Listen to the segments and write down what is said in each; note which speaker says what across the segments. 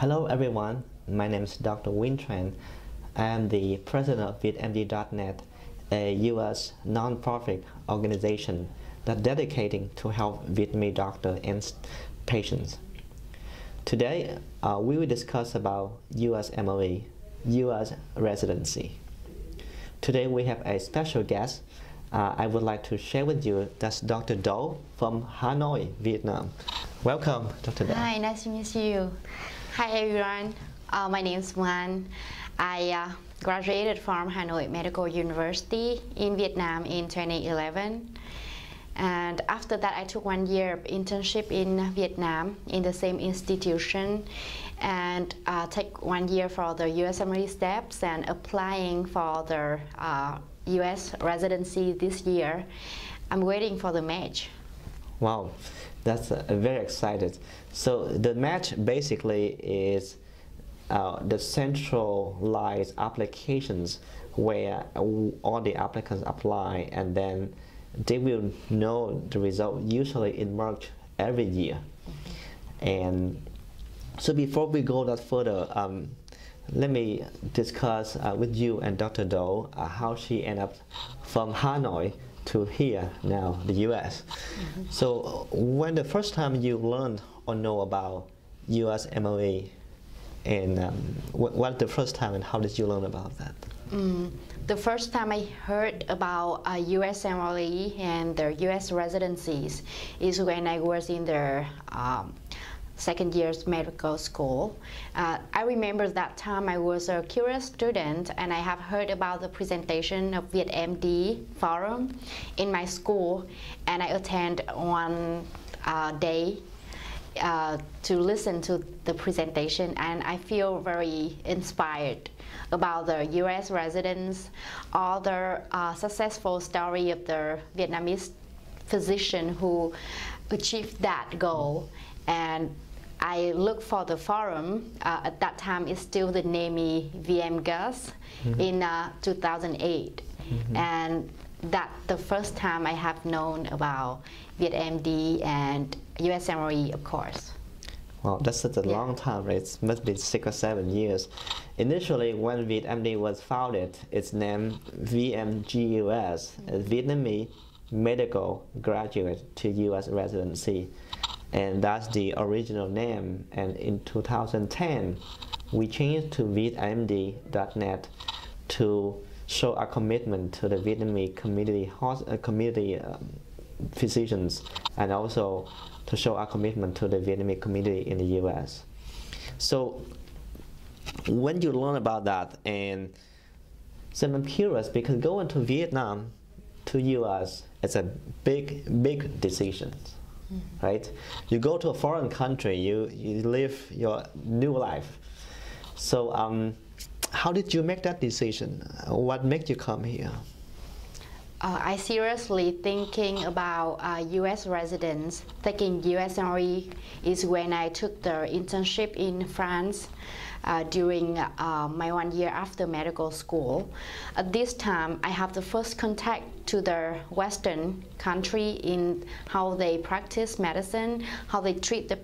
Speaker 1: Hello everyone, my name is Dr. Wintran. I am the president of VietMD.net, a US non-profit organization that dedicating to help Vietnamese doctors and patients. Today, we will discuss about USMLE, US residency. Today we have a special guest. I would like to share with you, that's Dr. Do from Hanoi, Vietnam. Welcome, Dr. Do.
Speaker 2: Hi, nice to meet you. Hi everyone, my name is Ngoan. I graduated from Hanoi Medical University in Vietnam in 2011. And after that, I took 1 year of internship in Vietnam in the same institution and take 1 year for the USMLE steps and applying for the US residency this year. I'm waiting for the match.
Speaker 1: Wow, that's very excited. So the match basically is the centralized applications where all the applicants apply, and then they will know the result usually in March every year. And so before we go that further, let me discuss with you and Dr. Do how she ended up from Hanoi to here now, the US. So when the first time you learned or know about USMLE, and what the first time and how did you learn about that?
Speaker 2: The first time I heard about USMLE and their US residencies is when I was in their second year's medical school. I remember that time I was a curious student and I have heard about the presentation of VietMD forum in my school, and I attend one day to listen to the presentation, and I feel very inspired about the US residents, all the successful story of the Vietnamese physician who achieved that goal. And I look for the forum. At that time, it's still the name VMGUS in 2008. And that's the first time I have known about VietMD and USMLE, of course.
Speaker 1: Wow, that's such a long time, right? It must be 6 or 7 years. Initially, when VietMD was founded, it's named VMGUS, Vietnamese Medical Graduate to US Residency. And that's the original name. And in 2010, we changed to VietMD.net to show our commitment to the Vietnamese community physicians, and also to show our commitment to the Vietnamese community in the US. So when you learn about that, and so I'm curious because going to Vietnam to US is a big decision. Right? You go to a foreign country, you live your new life. So how did you make that decision? What made you come here?
Speaker 2: I seriously thinking about US residents. Taking USMLE is when I took the internship in France during my 1 year after medical school. At this time, I have the first contact to the Western country in how they practice medicine, how they treat the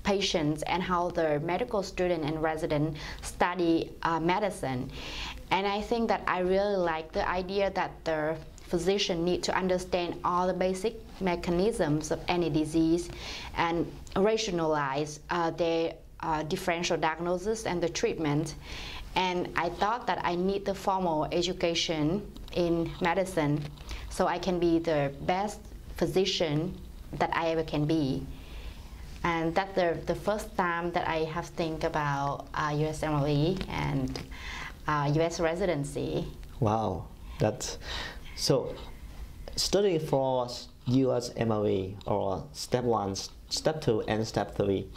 Speaker 2: patients, and how the medical student and resident study medicine. And I think that I really like the idea that the physician need to understand all the basic mechanisms of any disease and rationalize their differential diagnosis and the treatment. And I thought that I need the formal education in medicine so I can be the best physician that I ever can be. And that's the first time that I have think about USMLE and US residency.
Speaker 1: Wow, that's so. Studying for USMLE or step 1, step 2, and step 3,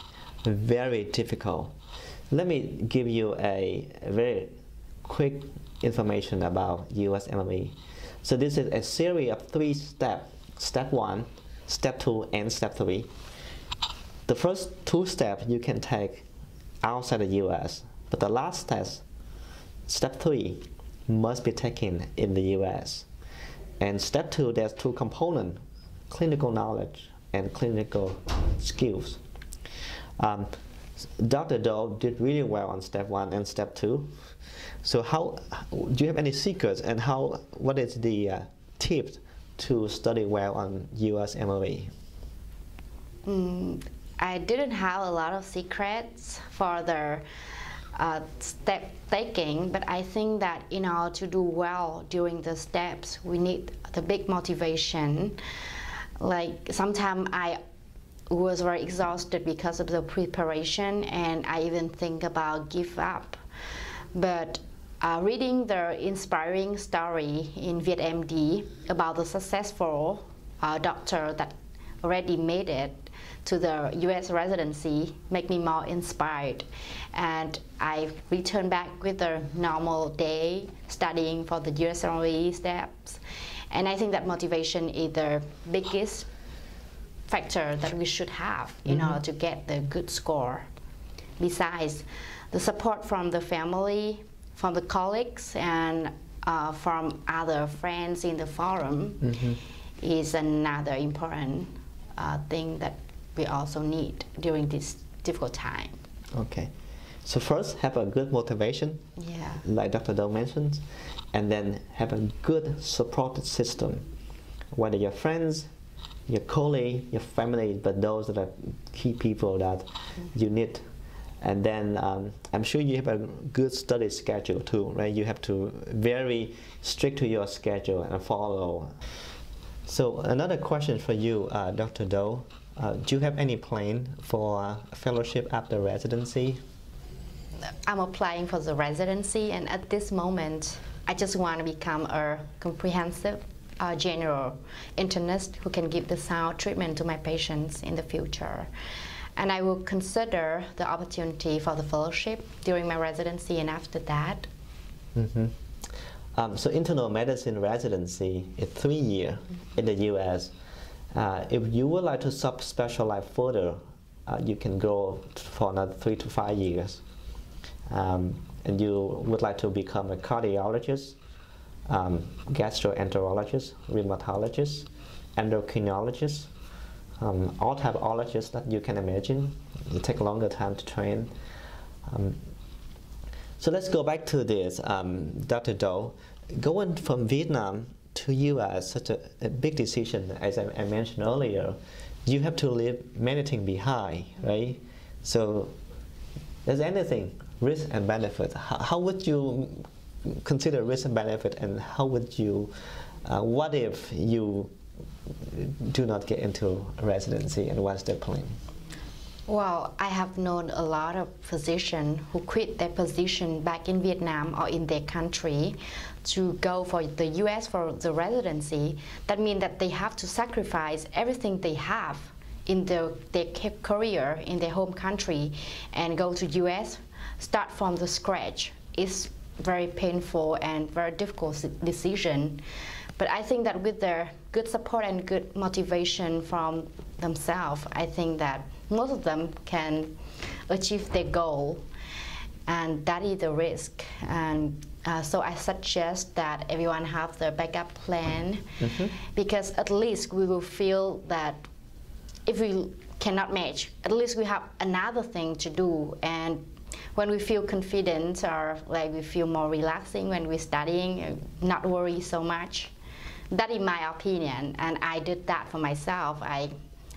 Speaker 1: very difficult. Let me give you a very quick information about USMLE. So this is a series of 3 steps: step 1, step 2, and step 3. The first 2 steps you can take outside the US, but the last test, step 3, must be taken in the US. And step 2, there's 2 components: clinical knowledge and clinical skills. Dr. Do did really well on step 1 and step 2. So how do you have any secrets, and what is the tips to study well on USMLE?
Speaker 2: I didn't have a lot of secrets for the step taking, but I think that in order to do well during the steps, we need the big motivation. Like sometimes I was very exhausted because of the preparation, and I even think about give up. But reading the inspiring story in VietMD about the successful doctor that already made it to the US residency make me more inspired, and I returned back with a normal day studying for the USMLE steps. And I think that motivation is the biggest factor that we should have in order to get the good score. Besides, the support from the family, from the colleagues, and from other friends in the forum is another important thing that we also need during this difficult time.
Speaker 1: Okay, so first have a good motivation, like Dr. Do mentioned, and then have a good support system, whether your friends, your colleague, your family, but those are the key people that you need. And then I'm sure you have a good study schedule too, right? You have to very strict to your schedule and follow. So another question for you, Dr. Do. Do you have any plan for fellowship after residency?
Speaker 2: I'm applying for the residency, and at this moment, I just want to become a comprehensive general internist who can give the sound treatment to my patients in the future. And I will consider the opportunity for the fellowship during my residency and after that.
Speaker 1: So internal medicine residency is 3 years in the US. If you would like to subspecialize further, you can go for another 3 to 5 years. And you would like to become a cardiologist, gastroenterologist, rheumatologist, endocrinologist, all type of ologists that you can imagine. It takes a longer time to train. So let's go back to this, Dr. Do. Going from Vietnam to US, such a big decision, as I mentioned earlier. You have to leave many things behind, right? So there's anything, risk and benefit. How would you consider risk and benefit, and how would you, what if you do not get into residency, and what's the plan?
Speaker 2: Well, I have known a lot of physicians who quit their position back in Vietnam or in their country to go for the US for the residency. That means that they have to sacrifice everything they have in their career in their home country and go to US, start from the scratch. It's very painful and very difficult decision. But I think that with their good support and good motivation from themselves, I think that most of them can achieve their goal, and that is the risk. And so I suggest that everyone have the backup plan, because at least we will feel that if we cannot match, at least we have another thing to do. And when we feel confident, or like we feel more relaxing when we're studying, not worry so much. That is my opinion, and I did that for myself. I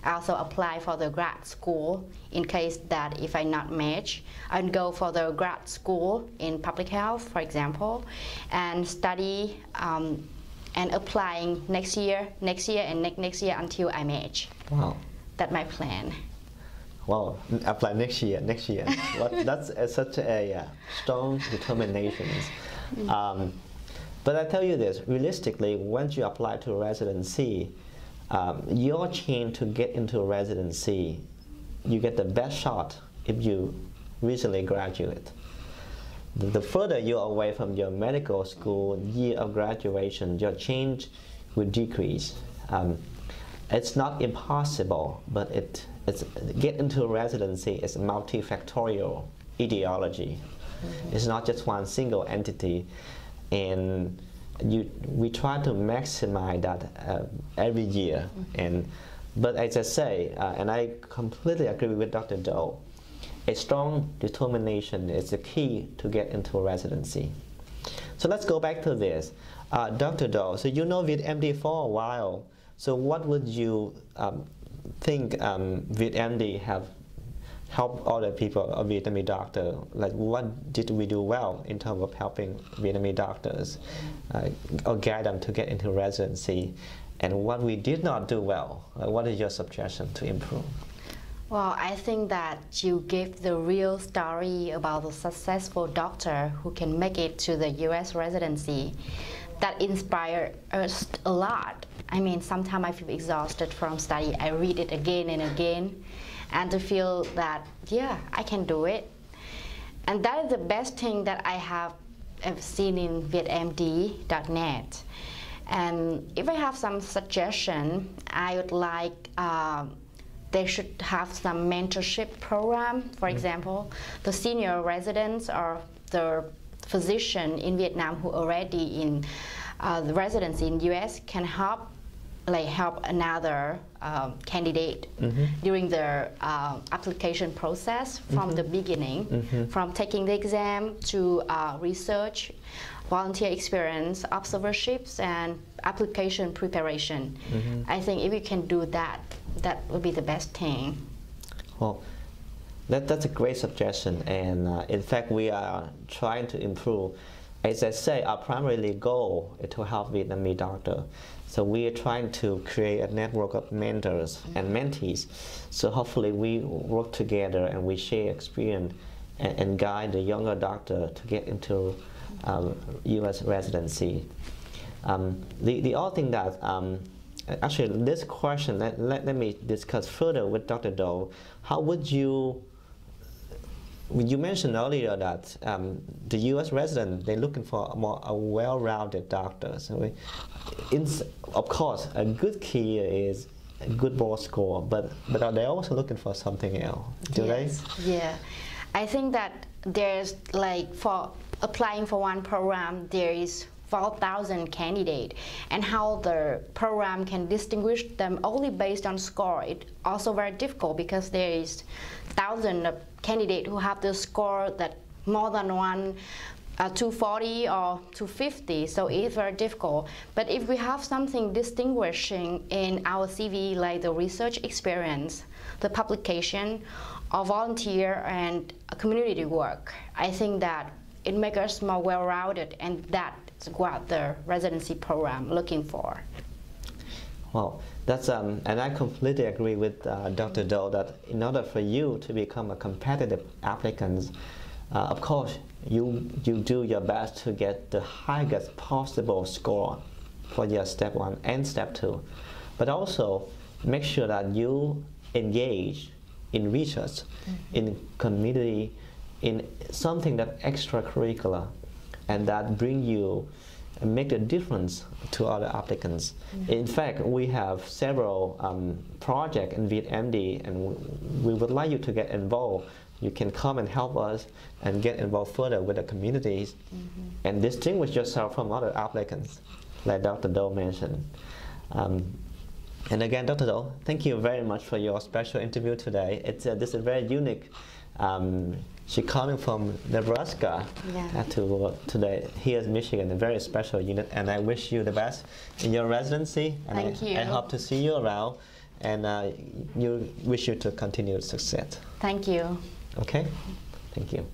Speaker 2: also apply for the grad school in case that if I not match, I'd go for the grad school in public health, for example, and study and applying next year, and next year until I match.
Speaker 1: Wow.
Speaker 2: That's my plan.
Speaker 1: Wow, apply next year. Well, that's such a strong determination. But I tell you this, realistically, once you apply to residency, your chance to get into residency, you get the best shot if you recently graduate. The further you're away from your medical school year of graduation, your chance will decrease. It's not impossible, but get into residency is a multifactorial ideology. It's not just one single entity. And we try to maximize that every year. But as I say, and I completely agree with Dr. Do, a strong determination is the key to get into residency. So let's go back to this. Dr. Do, so you know VietMD for a while. So what would you think VietMD have helped other people, a Vietnamese doctor? Like, what did we do well in terms of helping Vietnamese doctors or guide them to get into residency? And what we did not do well? What is your suggestion to improve?
Speaker 2: Well, I think that you give the real story about the successful doctor who can make it to the US residency. That inspired us a lot. I mean, sometimes I feel exhausted from study. I read it again and again, and to feel that, yeah, I can do it. And that is the best thing that I have seen in VietMD.net. And if I have some suggestion, I would like they should have some mentorship program. For example, the senior residents or the physician in Vietnam who already in the residency in US can help another candidate during their application process from the beginning, from taking the exam to research, volunteer experience, observerships, and application preparation. I think if you can do that, that would be the best thing.
Speaker 1: Well, that's a great suggestion, and in fact we are trying to improve. As I say, our primary goal is to help Vietnamese doctors. So we are trying to create a network of mentors and mentees. So hopefully we work together and we share experience and guide the younger doctor to get into US residency. The other thing that actually, this question, let me discuss further with Dr. Do. How would you mentioned earlier that the U.S. resident, they're looking for a well-rounded doctor. So of course, a good key is a good board score, but are they also looking for something else? Do they?
Speaker 2: Yeah. I think that there's for applying for one program, there is 4,000 candidates, and how the program can distinguish them only based on score. It's also very difficult because there is thousands of candidates who have the score that more than 240 or 250, so it's very difficult. But if we have something distinguishing in our CV, like the research experience, the publication, or volunteer and community work, I think that it makes us more well-rounded, and that's what the residency program looking for.
Speaker 1: Well, that's and I completely agree with Dr. Do that in order for you to become a competitive applicant, of course you do your best to get the highest possible score for your step 1 and step 2, but also make sure that you engage in research, in community, in something that extracurricular, and that bring you and make a difference to other applicants. In fact, we have several projects in VietMD, and we would like you to get involved. You can come and help us and get involved further with the communities and distinguish yourself from other applicants, like Dr. Do mentioned. And again, Dr. Do, thank you very much for your special interview today. This is very unique. She's coming from Nebraska to today. Here in Michigan, a very special unit, and I wish you the best in your residency. And
Speaker 2: Thank you.
Speaker 1: I hope to see you around, and wish you to continue success.
Speaker 2: Thank you.
Speaker 1: Okay, thank you.